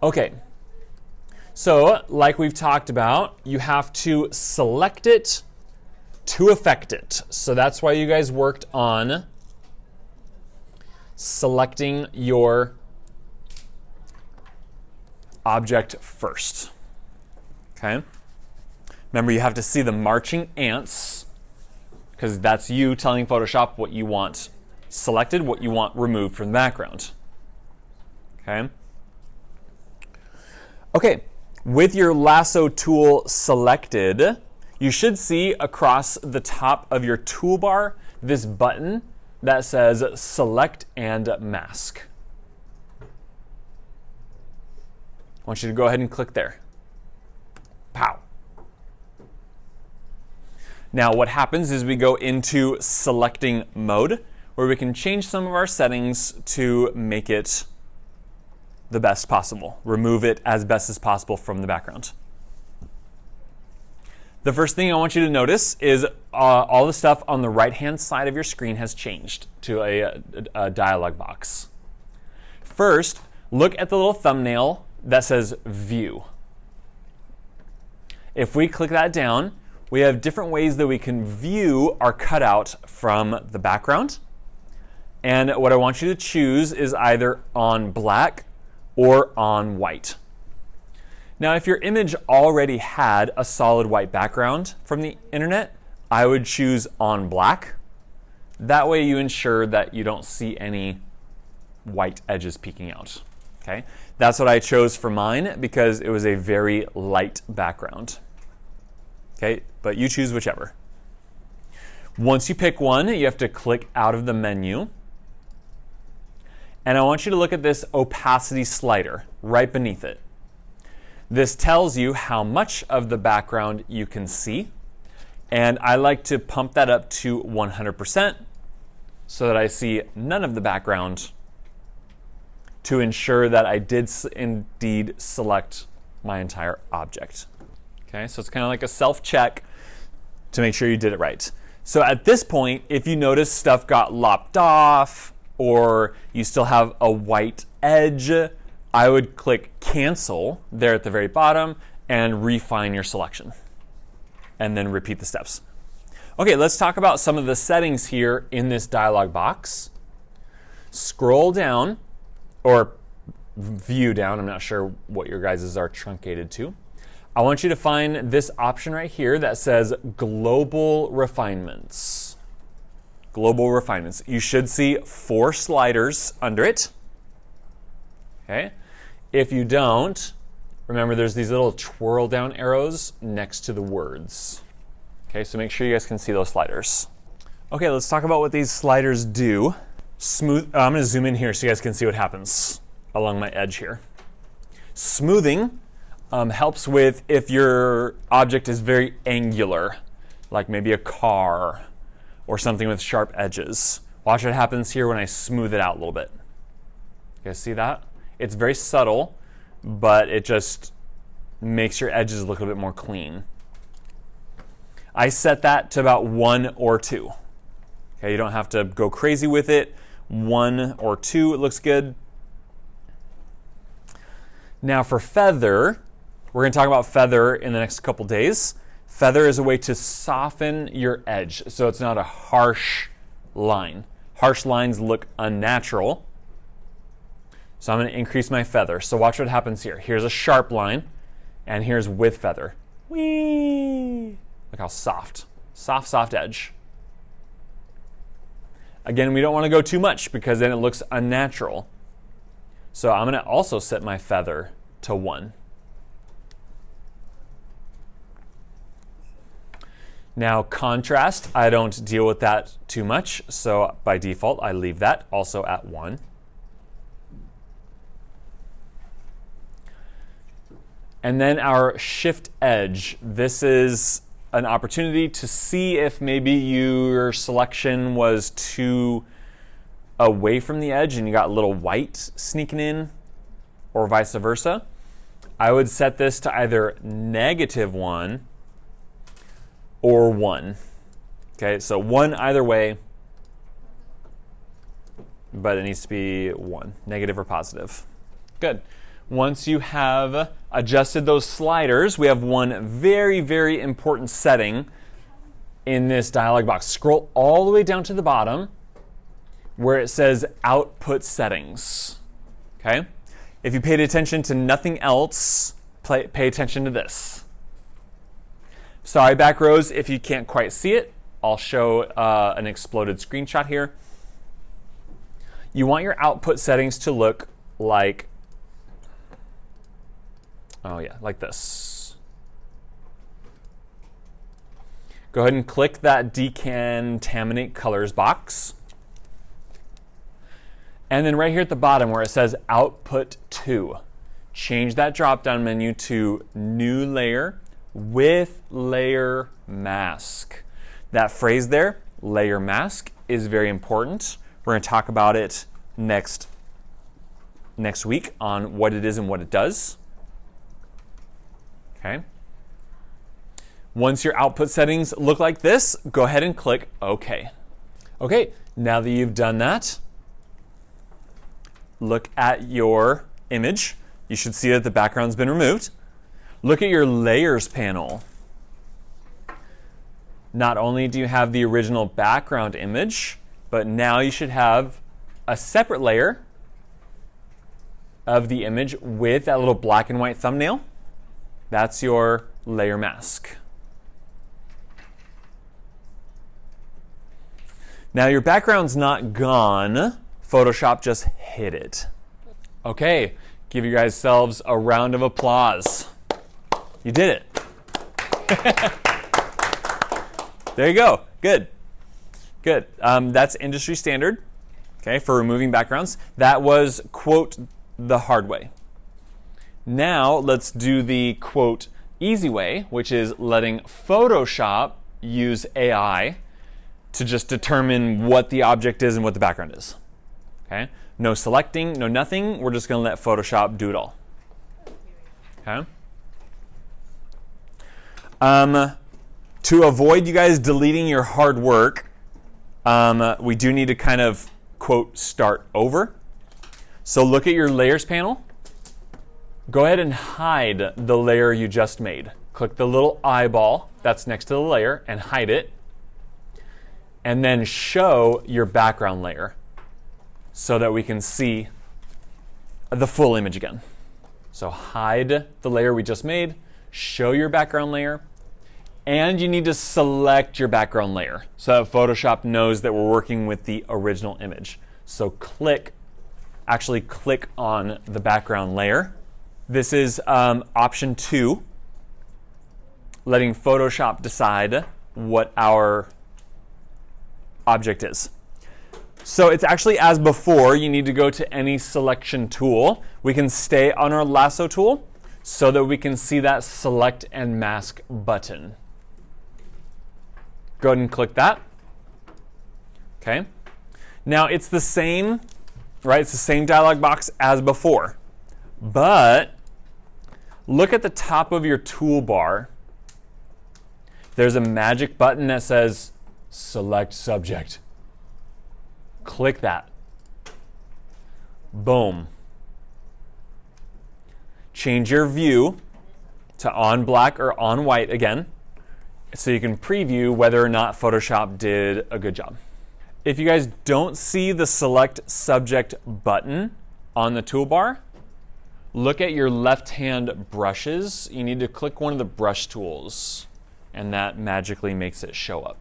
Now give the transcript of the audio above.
Okay, so like we've talked about, you have to select it to affect it. So that's why you guys worked on selecting your object first. Okay? Remember, you have to see the marching ants, because that's you telling Photoshop what you want selected, what you want removed from the background. Okay? Okay, with your lasso tool selected, you should see across the top of your toolbar this button that says Select and Mask. I want you to go ahead and click there. Pow. Now what happens is we go into selecting mode, where we can change some of our settings to make it the best possible. Remove it as best as possible from the background. The first thing I want you to notice is all the stuff on the right-hand side of your screen has changed to a dialog box. First, look at the little thumbnail that says View. If we click that down, we have different ways that we can view our cutout from the background. And what I want you to choose is either on black or on white. Now, if your image already had a solid white background from the internet, I would choose on black. That way you ensure that you don't see any white edges peeking out. Okay? That's what I chose for mine because it was a very light background. Okay? But you choose whichever. Once you pick one, you have to click out of the menu. And I want you to look at this opacity slider right beneath it. This tells you how much of the background you can see. And I like to pump that up to 100% so that I see none of the background to ensure that I did indeed select my entire object. Okay, so it's kind of like a self-check to make sure you did it right. So at this point, if you notice stuff got lopped off or you still have a white edge, I would click Cancel there at the very bottom and refine your selection. And then repeat the steps. Okay, let's talk about some of the settings here in this dialog box. Scroll down, or view down, I'm not sure what your guys's are truncated to. I want you to find this option right here that says Global Refinements. Global Refinements. You should see 4 sliders under it. Okay. If you don't, remember there's these little twirl down arrows next to the words. Okay, so make sure you guys can see those sliders. Okay, let's talk about what these sliders do. I'm going to zoom in here so you guys can see what happens along my edge here. Smoothing helps with if your object is very angular, like maybe a car or something with sharp edges. Watch what happens here when I smooth it out a little bit. You guys see that? It's very subtle, but it just makes your edges look a little bit more clean. I set that to about 1 or 2. Okay, you don't have to go crazy with it. 1 or 2, it looks good. Now for feather, we're going to talk about feather in the next couple days. Feather is a way to soften your edge, so it's not a harsh line. Harsh lines look unnatural. So I'm going to increase my feather. So watch what happens here. Here's a sharp line, and here's with feather. Whee! Look how soft. Soft edge. Again, we don't want to go too much because then it looks unnatural. So I'm going to also set my feather to 1. Now contrast, I don't deal with that too much. So by default, I leave that also at 1. And then our shift edge. This is an opportunity to see if maybe your selection was too away from the edge and you got a little white sneaking in, or vice versa. I would set this to either -1 or 1. Okay, so 1 either way, but it needs to be 1, negative or positive. Good. Once you have adjusted those sliders, we have one very, very important setting in this dialog box. Scroll all the way down to the bottom where it says Output Settings. Okay? If you paid attention to nothing else, pay attention to this. Sorry, back rows, if you can't quite see it, I'll show an exploded screenshot here. You want your output settings to look like, like this. Go ahead and click that Decontaminate Colors box. And then right here at the bottom where it says Output To, change that drop-down menu to New Layer with Layer Mask. That phrase there, Layer Mask, is very important. We're going to talk about it next week on what it is and what it does. Okay. Once your output settings look like this, go ahead and click OK. Okay, now that you've done that, look at your image. You should see that the background's been removed. Look at your layers panel. Not only do you have the original background image, but now you should have a separate layer of the image with that little black and white thumbnail. That's your layer mask. Now your background's not gone. Photoshop just hid it. Okay, give you guys selves a round of applause. You did it. There you go. Good. Good. That's industry standard, okay, for removing backgrounds. That was, quote, the hard way. Now let's do the, quote, easy way, which is letting Photoshop use AI to just determine what the object is and what the background is. Okay? No selecting, no nothing. We're just going to let Photoshop do it all. Okay? To avoid you guys deleting your hard work, we do need to kind of, quote, start over. So look at your layers panel. Go ahead and hide the layer you just made. Click the little eyeball that's next to the layer and hide it. And then show your background layer so that we can see the full image again. So hide the layer we just made, show your background layer, and you need to select your background layer so that Photoshop knows that we're working with the original image. So actually click on the background layer. This is option 2, letting Photoshop decide what our object is. So it's actually as before. You need to go to any selection tool. We can stay on our lasso tool so that we can see that select and mask button. Go ahead and click that. Okay. Now it's the same, right? It's the same dialog box as before. But look at the top of your toolbar. There's a magic button that says Select Subject. Click that. Boom. Change your view to on black or on white again so you can preview whether or not Photoshop did a good job. If you guys don't see the Select Subject button on the toolbar, look at your left-hand brushes. You need to click one of the brush tools, and that magically makes it show up.